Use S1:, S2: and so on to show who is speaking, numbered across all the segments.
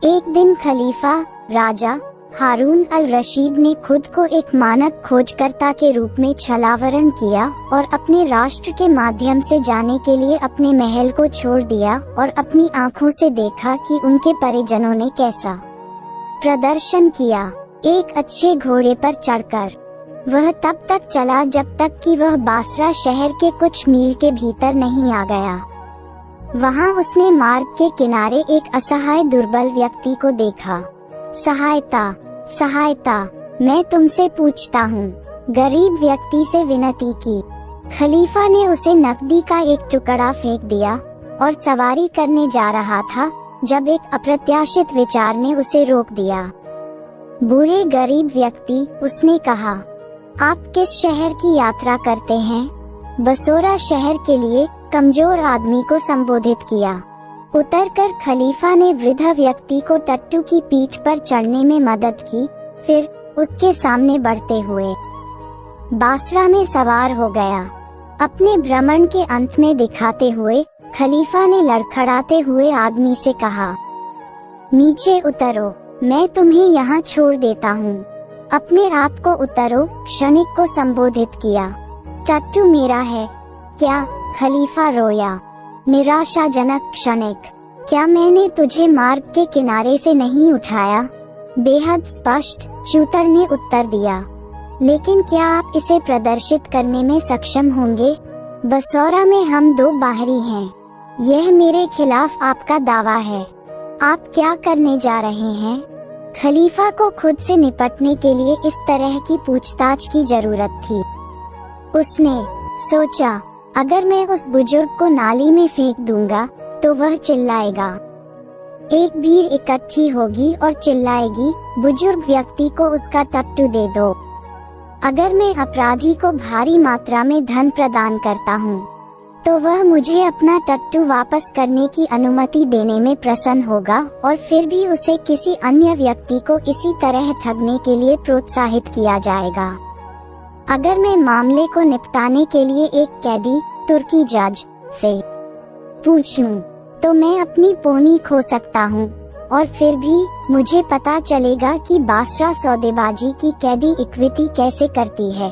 S1: एक दिन खलीफा राजा हारून अल रशीद ने खुद को एक मानक खोजकर्ता के रूप में छलावरण किया और अपने राष्ट्र के माध्यम से जाने के लिए अपने महल को छोड़ दिया और अपनी आंखों से देखा कि उनके परिजनों ने कैसा प्रदर्शन किया। एक अच्छे घोड़े पर चढ़कर वह तब तक चला जब तक कि वह बासरा शहर के कुछ मील के भीतर नहीं आ गया। वहां उसने मार्ग के किनारे एक असहाय दुर्बल व्यक्ति को देखा। सहायता सहायता, मैं तुमसे पूछता हूँ, गरीब व्यक्ति से विनती की। खलीफा ने उसे नकदी का एक टुकड़ा फेंक दिया और सवारी करने जा रहा था जब एक अप्रत्याशित विचार ने उसे रोक दिया। बूढ़े गरीब व्यक्ति, उसने कहा, आप किस शहर की यात्रा करते हैं? बसोरा शहर के लिए कमजोर आदमी को संबोधित किया। उतरकर खलीफा ने वृद्ध व्यक्ति को टट्टू की पीठ पर चढ़ने में मदद की, फिर उसके सामने बढ़ते हुए बासरा में सवार हो गया। अपने भ्रमण के अंत में दिखाते हुए खलीफा ने लड़खड़ाते हुए आदमी से कहा, नीचे उतरो, मैं तुम्हें यहाँ छोड़ देता हूँ। अपने आप को उतरो, क्षणिक को संबोधित किया। टट्टू मेरा है क्या? खलीफा रोया। निराशाजनक क्षणिक, क्या मैंने तुझे मार्ग के किनारे से नहीं उठाया? बेहद स्पष्ट, चूतर ने उत्तर दिया। लेकिन क्या आप इसे प्रदर्शित करने में सक्षम होंगे? बसौरा में हम दो बाहरी हैं। यह मेरे खिलाफ आपका दावा है। आप क्या करने जा रहे हैं? खलीफा को खुद से निपटने के लिए इस तरह की पूछताछ की जरूरत थी। उसने सोचा, अगर मैं उस बुजुर्ग को नाली में फेंक दूंगा तो वह चिल्लाएगा। एक भीड़ इकट्ठी होगी और चिल्लाएगी, बुजुर्ग व्यक्ति को उसका टट्टू दे दो। अगर मैं अपराधी को भारी मात्रा में धन प्रदान करता हूँ, तो वह मुझे अपना टट्टू वापस करने की अनुमति देने में प्रसन्न होगा और फिर भी उसे किसी अन्य व्यक्ति को इसी तरह ठगने के लिए प्रोत्साहित किया जाएगा। अगर मैं मामले को निपटाने के लिए एक कैदी तुर्की जज से पूछूं, तो मैं अपनी पोनी खो सकता हूं और फिर भी मुझे पता चलेगा कि बासरा सौदेबाजी की कैदी इक्विटी कैसे करती है।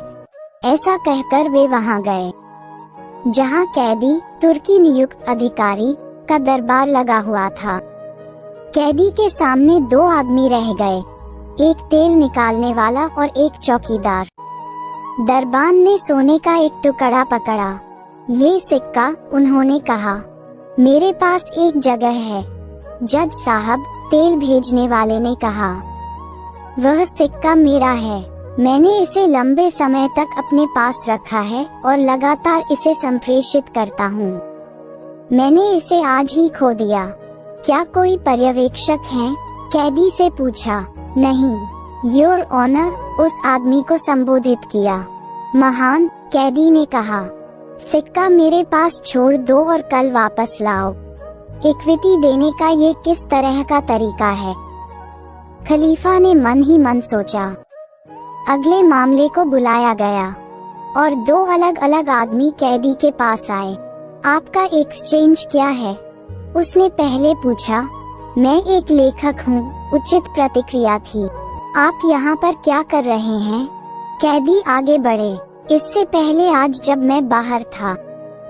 S1: ऐसा कहकर वे वहां गए जहां कैदी तुर्की नियुक्त अधिकारी का दरबार लगा हुआ था। कैदी के सामने दो आदमी रह गए, एक तेल निकालने वाला और एक चौकीदार। दरबान ने सोने का एक टुकड़ा पकड़ा। ये सिक्का, उन्होंने कहा, मेरे पास एक जगह है। जज साहब, तेल भेजने वाले ने कहा, वह सिक्का मेरा है। मैंने इसे लंबे समय तक अपने पास रखा है और लगातार इसे संप्रेषित करता हूँ। मैंने इसे आज ही खो दिया। क्या कोई पर्यवेक्षक है? कैदी से पूछा। नहीं, योर ऑनर, उस आदमी को संबोधित किया। महान, कैदी ने कहा, सिक्का मेरे पास छोड़ दो और कल वापस लाओ। इक्विटी देने का ये किस तरह का तरीका है? खलीफा ने मन ही मन सोचा। अगले मामले को बुलाया गया और दो अलग अलग आदमी कैदी के पास आए। आपका एक्सचेंज क्या है? उसने पहले पूछा। मैं एक लेखक हूँ, उचित प्रतिक्रिया थी। आप यहाँ पर क्या कर रहे हैं? कैदी आगे बढ़े। इससे पहले आज जब मैं बाहर था,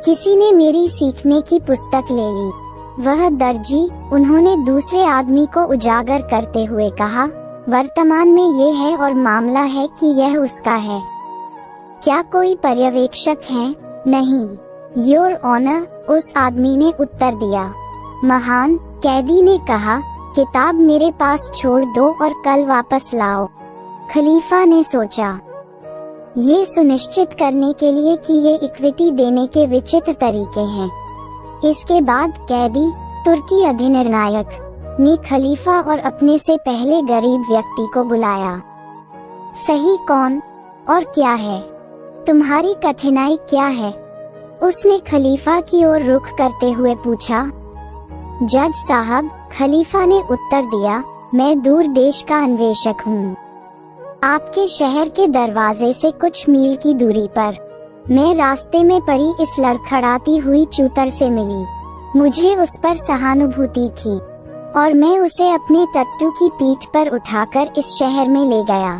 S1: किसी ने मेरी सीखने की पुस्तक ले ली। वह दर्जी, उन्होंने दूसरे आदमी को उजागर करते हुए कहा, वर्तमान में ये है और मामला है कि यह उसका है। क्या कोई पर्यवेक्षक है? नहीं, योर ऑनर, उस आदमी ने उत्तर दिया। महान, कैदी ने कहा, किताब मेरे पास छोड़ दो और कल वापस लाओ। खलीफा ने सोचा, ये सुनिश्चित करने के लिए कि ये इक्विटी देने के विचित्र तरीके हैं। इसके बाद कैदी, तुर्की अधिनिर्णायक, ने खलीफा और अपने से पहले गरीब व्यक्ति को बुलाया। सही कौन और क्या है? तुम्हारी कठिनाई क्या है? उसने खलीफा की ओर रुख करते हुए पूछा। जज साहब, खलीफा ने उत्तर दिया, मैं दूर देश का अन्वेषक हूँ। आपके शहर के दरवाजे से कुछ मील की दूरी पर मैं रास्ते में पड़ी इस लड़खड़ाती हुई चूतर से मिली। मुझे उस पर सहानुभूति थी। और मैं उसे अपने टट्टू की पीठ पर उठाकर इस शहर में ले गया।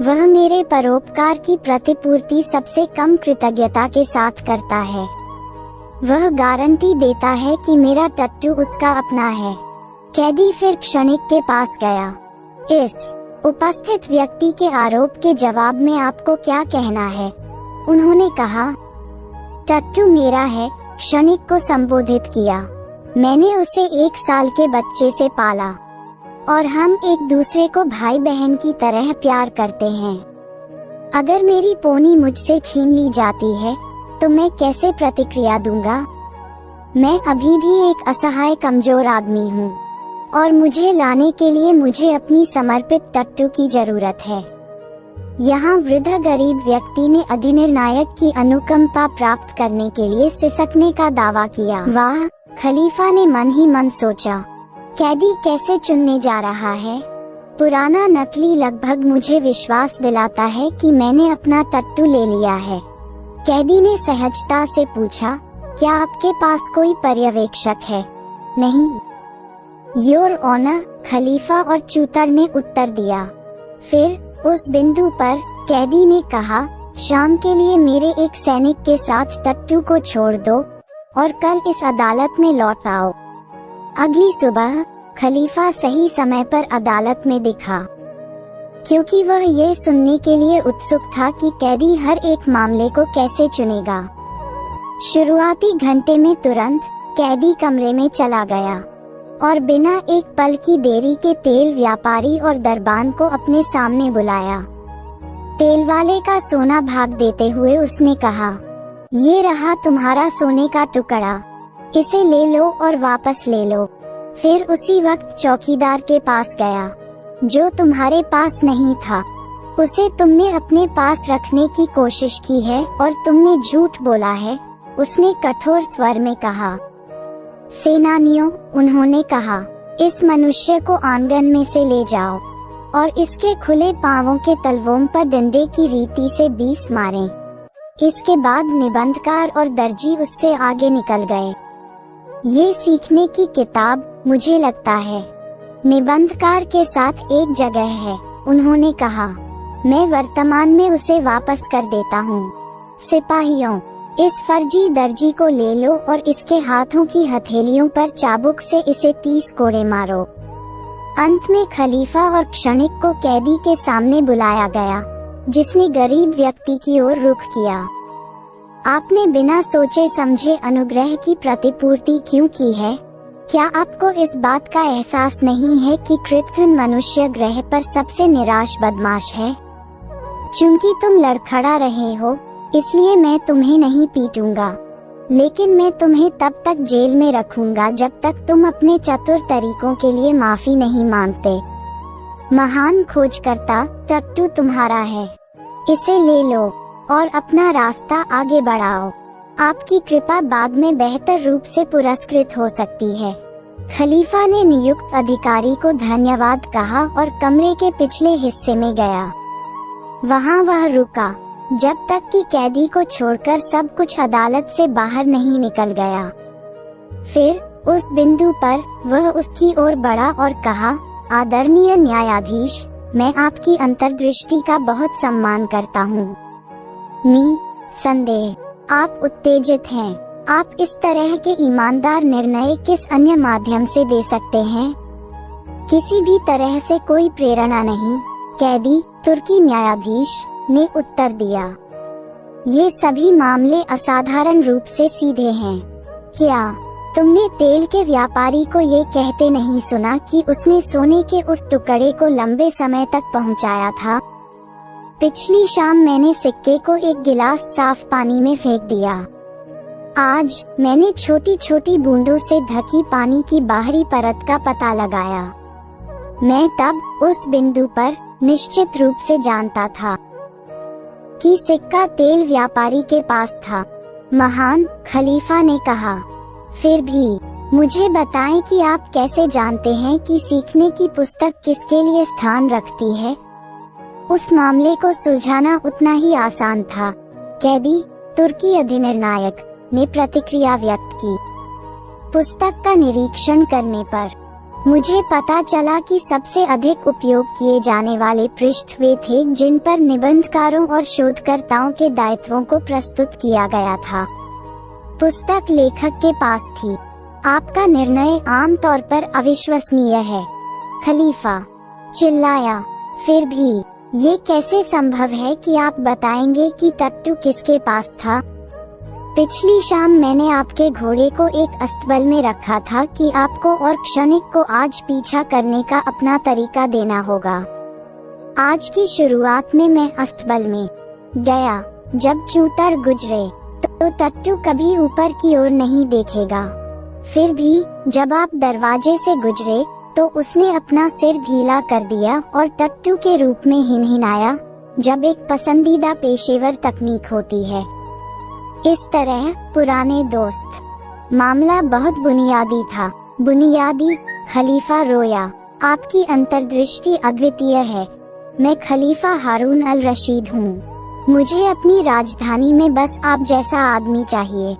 S1: वह मेरे परोपकार की प्रतिपूर्ति सबसे कम कृतज्ञता के साथ करता है। वह गारंटी देता है कि मेरा टट्टू उसका अपना है। कैदी फिर क्षणिक के पास गया। इस उपस्थित व्यक्ति के आरोप के जवाब में आपको क्या कहना है? उन्होंने कहा, टट्टू मेरा है। क्षणिक को संबोधित किया। मैंने उसे 1 साल के बच्चे से पाला और हम एक दूसरे को भाई बहन की तरह प्यार करते हैं। अगर मेरी पोनी मुझसे छीन ली जाती है तो मैं कैसे प्रतिक्रिया दूंगा? मैं अभी भी एक असहाय कमजोर आदमी हूँ और मुझे लाने के लिए मुझे अपनी समर्पित टट्टू की जरूरत है। यहाँ वृद्ध गरीब व्यक्ति ने अधिनिर्णायक की अनुकंपा प्राप्त करने के लिए सिसकने का दावा किया। वाह, खलीफा ने मन ही मन सोचा, कैदी कैसे चुनने जा रहा है? पुराना नकली लगभग मुझे विश्वास दिलाता है कि मैंने अपना टट्टू ले लिया है। कैदी ने सहजता से पूछा, क्या आपके पास कोई पर्यवेक्षक है? नहीं, योर ऑनर, खलीफा और चूतर ने उत्तर दिया। फिर उस बिंदु पर कैदी ने कहा, शाम के लिए मेरे एक सैनिक के साथ टट्टू को छोड़ दो और कल इस अदालत में लौट आओ। अगली सुबह खलीफा सही समय पर अदालत में दिखा, क्योंकि वह ये सुनने के लिए उत्सुक था कि कैदी हर एक मामले को कैसे चुनेगा। शुरुआती घंटे में तुरंत कैदी कमरे में चला गया और बिना एक पल की देरी के तेल व्यापारी और दरबान को अपने सामने बुलाया। तेल वाले का सोना भाग देते हुए उसने कहा, ये रहा तुम्हारा सोने का टुकड़ा, इसे ले लो और वापस ले लो। फिर उसी वक्त चौकीदार के पास गया, जो तुम्हारे पास नहीं था। उसे तुमने अपने पास रखने की कोशिश की है और तुमने झूठ बोला है, उसने कठोर स्वर में कहा। सेनानियों, उन्होंने कहा, इस मनुष्य को आंगन में से ले जाओ और इसके खुले पांवों के तलवों पर डंडे की रीति से 20 मारें। इसके बाद निबंधकार और दर्जी उससे आगे निकल गए। ये सीखने की किताब, मुझे लगता है, निबंधकार के साथ एक जगह है, उन्होंने कहा। मैं वर्तमान में उसे वापस कर देता हूँ। सिपाहियों, इस फर्जी दर्जी को ले लो और इसके हाथों की हथेलियों पर चाबुक से इसे 30 कोड़े मारो। अंत में खलीफा और क्षणिक को कैदी के सामने बुलाया गया, जिसने गरीब व्यक्ति की ओर रुख किया। आपने बिना सोचे समझे अनुग्रह की प्रतिपूर्ति क्यों की है? क्या आपको इस बात का एहसास नहीं है कि कृतघ्न मनुष्य ग्रह पर सबसे निराश बदमाश है? चूंकि तुम लड़खड़ा रहे हो, इसलिए मैं तुम्हें नहीं पीटूंगा, लेकिन मैं तुम्हें तब तक जेल में रखूंगा जब तक तुम अपने चतुर तरीकों के लिए माफी नहीं मांगते। महान खोजकर्ता, टट्टू तुम्हारा है, इसे ले लो और अपना रास्ता आगे बढ़ाओ। आपकी कृपा बाद में बेहतर रूप से पुरस्कृत हो सकती है। खलीफा ने नियुक्त अधिकारी को धन्यवाद कहा और कमरे के पिछले हिस्से में गया। वहां वह रुका जब तक कि कैदी को छोड़कर सब कुछ अदालत से बाहर नहीं निकल गया। फिर उस बिंदु पर वह उसकी ओर बढ़ा और कहा, आदरणीय न्यायाधीश, मैं आपकी अंतर्दृष्टि का बहुत सम्मान करता हूँ। संदेह आप उत्तेजित हैं। आप इस तरह के ईमानदार निर्णय किस अन्य माध्यम से दे सकते हैं? किसी भी तरह से कोई प्रेरणा नहीं, कैदी, तुर्की न्यायाधीश ने उत्तर दिया। ये सभी मामले असाधारण रूप से सीधे हैं। क्या तुमने तेल के व्यापारी को ये कहते नहीं सुना कि उसने सोने के उस टुकड़े को लंबे समय तक पहुंचाया था? पिछली शाम मैंने सिक्के को एक गिलास साफ पानी में फेंक दिया। आज मैंने छोटी छोटी बूंदों से ढकी पानी की बाहरी परत का पता लगाया। मैं तब उस बिंदु पर निश्चित रूप से जानता था कि सिक्का तेल व्यापारी के पास था। महान खलीफा ने कहा, फिर भी मुझे बताएं कि आप कैसे जानते हैं कि सीखने की पुस्तक किसके लिए स्थान रखती है? उस मामले को सुलझाना उतना ही आसान था, कैदी, तुर्की अधिनिर्णायक ने प्रतिक्रिया व्यक्त की। पुस्तक का निरीक्षण करने पर मुझे पता चला कि सबसे अधिक उपयोग किए जाने वाले पृष्ठ वे थे जिन पर निबंधकारों और शोधकर्ताओं के दायित्वों को प्रस्तुत किया गया था। पुस्तक लेखक के पास थी। आपका निर्णय आमतौर पर अविश्वसनीय है। खलीफा चिल्लाया, फिर भी ये कैसे संभव है कि आप बताएंगे कि टट्टू किसके पास था? पिछली शाम मैंने आपके घोड़े को एक अस्तबल में रखा था कि आपको और क्षणिक को आज पीछा करने का अपना तरीका देना होगा। आज की शुरुआत में मैं अस्तबल में गया। जब चूतर गुजरे तो टट्टू कभी ऊपर की ओर नहीं देखेगा। फिर भी जब आप दरवाजे से गुजरे तो उसने अपना सिर ढीला कर दिया और टट्टू के रूप में हिनहिनाया, जब एक पसंदीदा पेशेवर तकनीक होती है। इस तरह पुराने दोस्त। मामला बहुत बुनियादी था। बुनियादी? खलीफा रोया। आपकी अंतर्दृष्टि अद्वितीय है। मैं खलीफा हारून अल रशीद हूँ। मुझे अपनी राजधानी में बस आप जैसा आदमी चाहिए।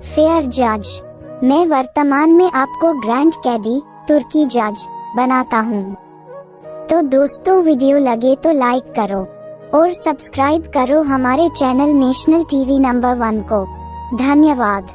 S1: फेयर जज। मैं वर्तमान में आपको ग्रैंड कैडी, तुर्की जज बनाता हूँ। तो दोस्तों, वीडियो लगे तो लाइक करो और सब्सक्राइब करो हमारे चैनल नेशनल टीवी नंबर 1 को। धन्यवाद।